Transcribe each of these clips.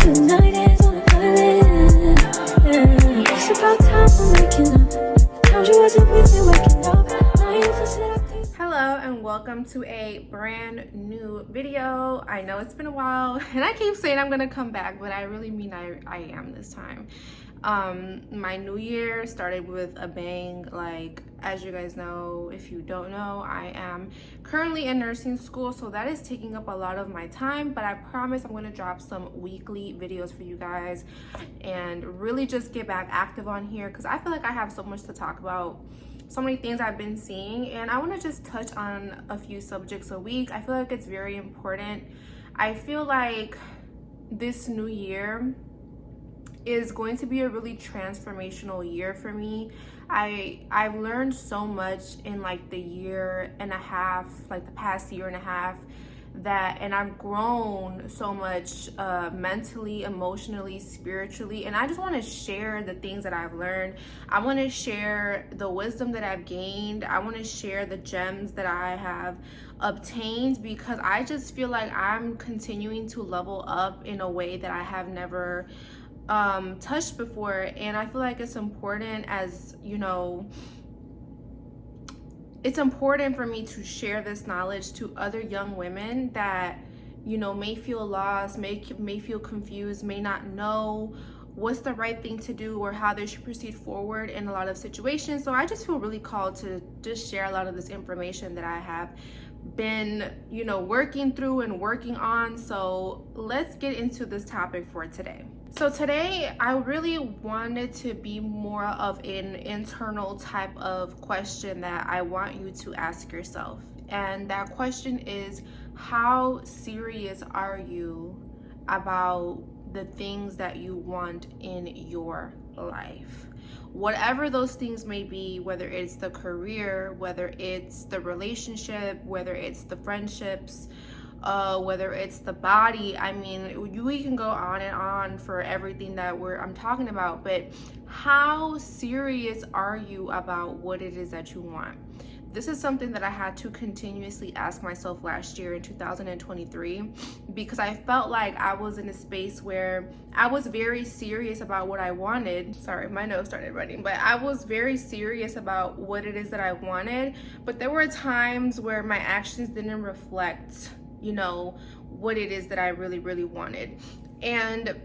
Tonight is on a island. It's about time we're making up. The times you wasn't with me waking up. Now you feel seductive. Hello and welcome to a brand new video. I know it's been a while and I keep saying I'm gonna come back, but I really mean I am this time. My new year started with a bang. Like, as you guys know, if you don't know, I am currently in nursing school, so that is taking up a lot of my time, but I promise I'm going to drop some weekly videos for you guys and really just get back active on here because I feel like I have so much to talk about, so many things I've been seeing, and I want to just touch on a few subjects a week. I feel like it's very important. I feel like this new year is going to be a really transformational year for me. I've learned so much in like the year and a half, like the past year and a half, and I've grown so much mentally, emotionally, spiritually, and I just want to share the things that I've learned. I want to share the wisdom that I've gained. I want to share the gems that I have obtained because I just feel like I'm continuing to level up in a way that I have never touched before, and I feel like it's important, as you know, it's important for me to share this knowledge to other young women that, you know, may feel lost, may feel confused, may not know what's the right thing to do or how they should proceed forward in a lot of situations. So I just feel really called to just share a lot of this information that I have been, you know, working through and working on. So let's get into this topic for today. So today I really wanted to be more of an internal type of question that I want you to ask yourself. And that question is, how serious are you about the things that you want in your life? Whatever those things may be, whether it's the career, whether it's the relationship, whether it's the friendships, whether it's the body. I mean, we can go on and on for everything that I'm talking about, but how serious are you about what it is that you want? This is something that I had to continuously ask myself last year in 2023 because I felt like I was in a space where I was very serious about what I wanted. Sorry, my nose started running, but I was very serious about what it is that I wanted, but there were times where my actions didn't reflect, you know, what it is that I really, really wanted. And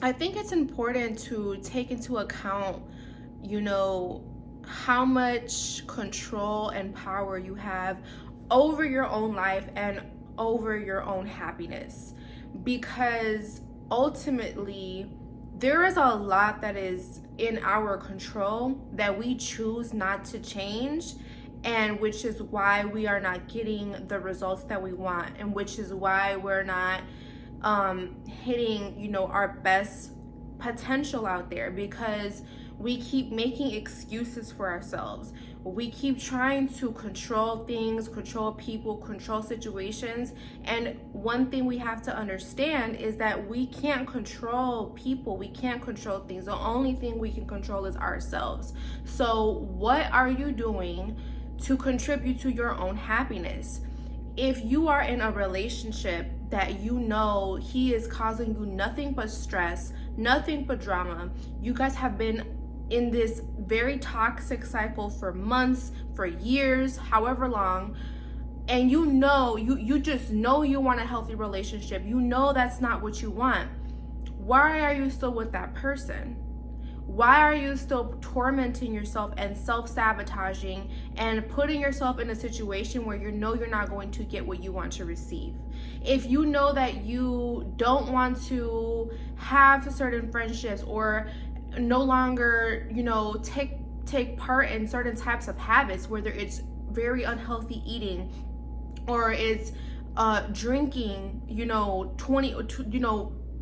I think it's important to take into account, you know, how much control and power you have over your own life and over your own happiness, because ultimately there is a lot that is in our control that we choose not to change, and which is why we are not getting the results that we want, and which is why we're not hitting, you know, our best potential out there, because we keep making excuses for ourselves. We keep trying to control things, control people, control situations. And one thing we have to understand is that we can't control people. We can't control things. The only thing we can control is ourselves. So what are you doing to contribute to your own happiness? If you are in a relationship that you know he is causing you nothing but stress, nothing but drama, you guys have been in this very toxic cycle for months, for years, however long, and you know, you just know you want a healthy relationship, you know that's not what you want, why are you still with that person? Why are you still tormenting yourself and self-sabotaging and putting yourself in a situation where you know you're not going to get what you want to receive? If you know that you don't want to have certain friendships or no longer, you know, take part in certain types of habits, whether it's very unhealthy eating or it's drinking, you know,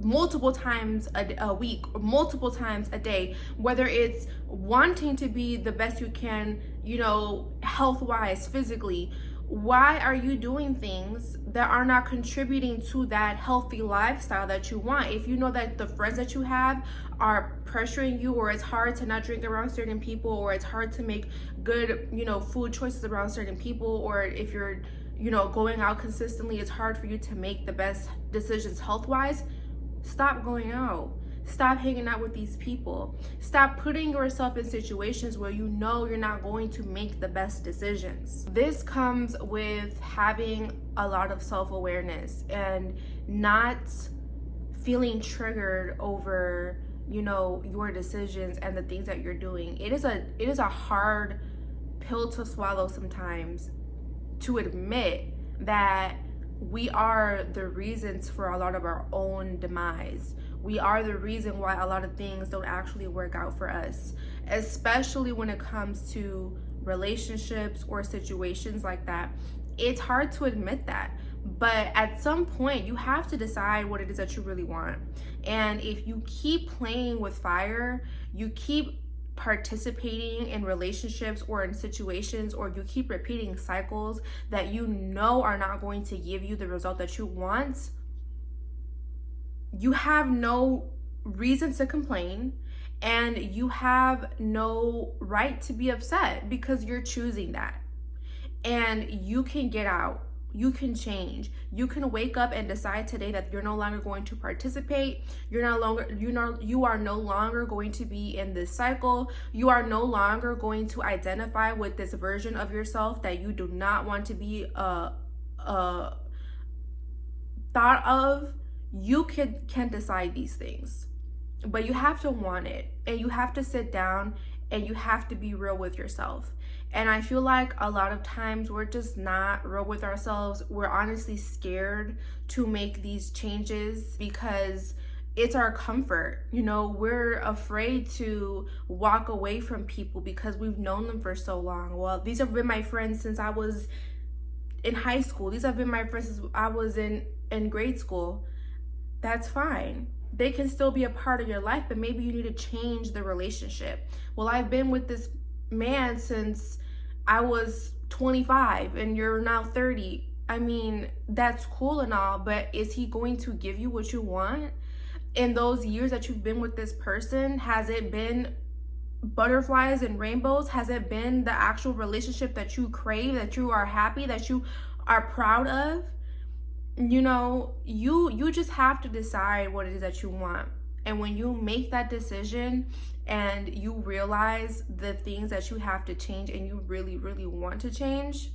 multiple times a week or multiple times a day, whether it's wanting to be the best you can, you know, health-wise, physically, why are you doing things that are not contributing to that healthy lifestyle that you want? If you know that the friends that you have are pressuring you, or it's hard to not drink around certain people, or it's hard to make good, you know, food choices around certain people, or if you're, you know, going out consistently, it's hard for you to make the best decisions health-wise, Stop going out. Stop hanging out with these people. Stop putting yourself in situations where you know you're not going to make the best decisions. This comes with having a lot of self-awareness and not feeling triggered over, you know, your decisions and the things that you're doing. It is a hard pill to swallow sometimes, to admit that we are the reasons for a lot of our own demise. We are the reason why a lot of things don't actually work out for us, especially when it comes to relationships or situations like that. It's hard to admit that, but at some point you have to decide what it is that you really want. And if you keep playing with fire, you keep participating in relationships or in situations, or you keep repeating cycles that you know are not going to give you the result that you want, you have no reason to complain, and you have no right to be upset because you're choosing that. And you can get out. You can change. You can wake up and decide today that you're no longer going to participate. You are no longer going to be in this cycle. You are no longer going to identify with this version of yourself that you do not want to be thought of. You can decide these things, but you have to want it, and you have to sit down and you have to be real with yourself. And I feel like a lot of times we're just not real with ourselves. We're honestly scared to make these changes because it's our comfort. You know, we're afraid to walk away from people because we've known them for so long. Well, these have been my friends since I was in high school. These have been my friends since I was in grade school. That's fine. They can still be a part of your life, but maybe you need to change the relationship. Well, I've been with this man since I was 25 and you're now 30. I mean, that's cool and all, but is he going to give you what you want? In those years that you've been with this person, has it been butterflies and rainbows? Has it been the actual relationship that you crave, that you are happy, that you are proud of? You know, you just have to decide what it is that you want. And when you make that decision and you realize the things that you have to change and you really, really want to change,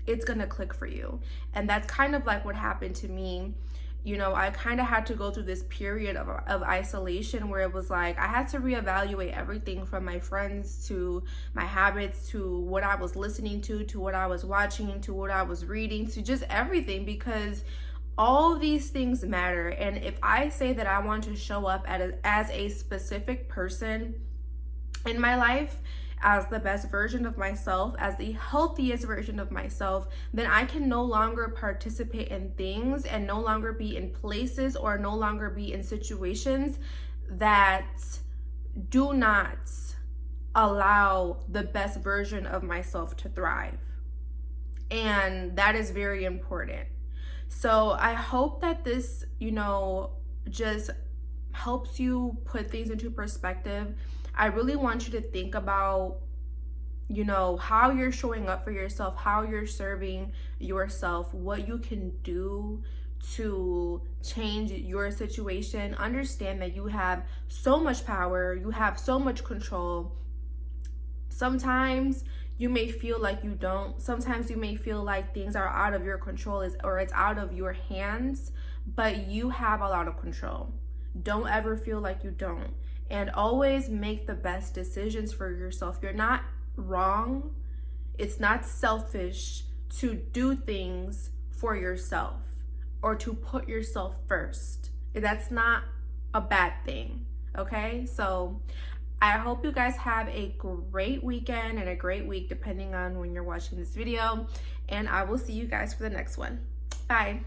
it's gonna click for you. And that's kind of like what happened to me. You know, I kind of had to go through this period of isolation where it was like I had to reevaluate everything, from my friends to my habits to what I was listening to what I was watching to what I was reading, to just everything, because all these things matter. And if I say that I want to show up as a specific person in my life, as the best version of myself, as the healthiest version of myself, then I can no longer participate in things and no longer be in places or no longer be in situations that do not allow the best version of myself to thrive. And that is very important. So I hope that this, you know, just helps you put things into perspective. I really want you to think about, you know, how you're showing up for yourself, how you're serving yourself, what you can do to change your situation. Understand that you have so much power, you have so much control. Sometimes you may feel like you don't. Sometimes you may feel like things are out of your control, or it's out of your hands, but you have a lot of control. Don't ever feel like you don't. And always make the best decisions for yourself. You're not wrong. It's not selfish to do things for yourself or to put yourself first. That's not a bad thing, okay? So I hope you guys have a great weekend and a great week, depending on when you're watching this video. And I will see you guys for the next one. Bye.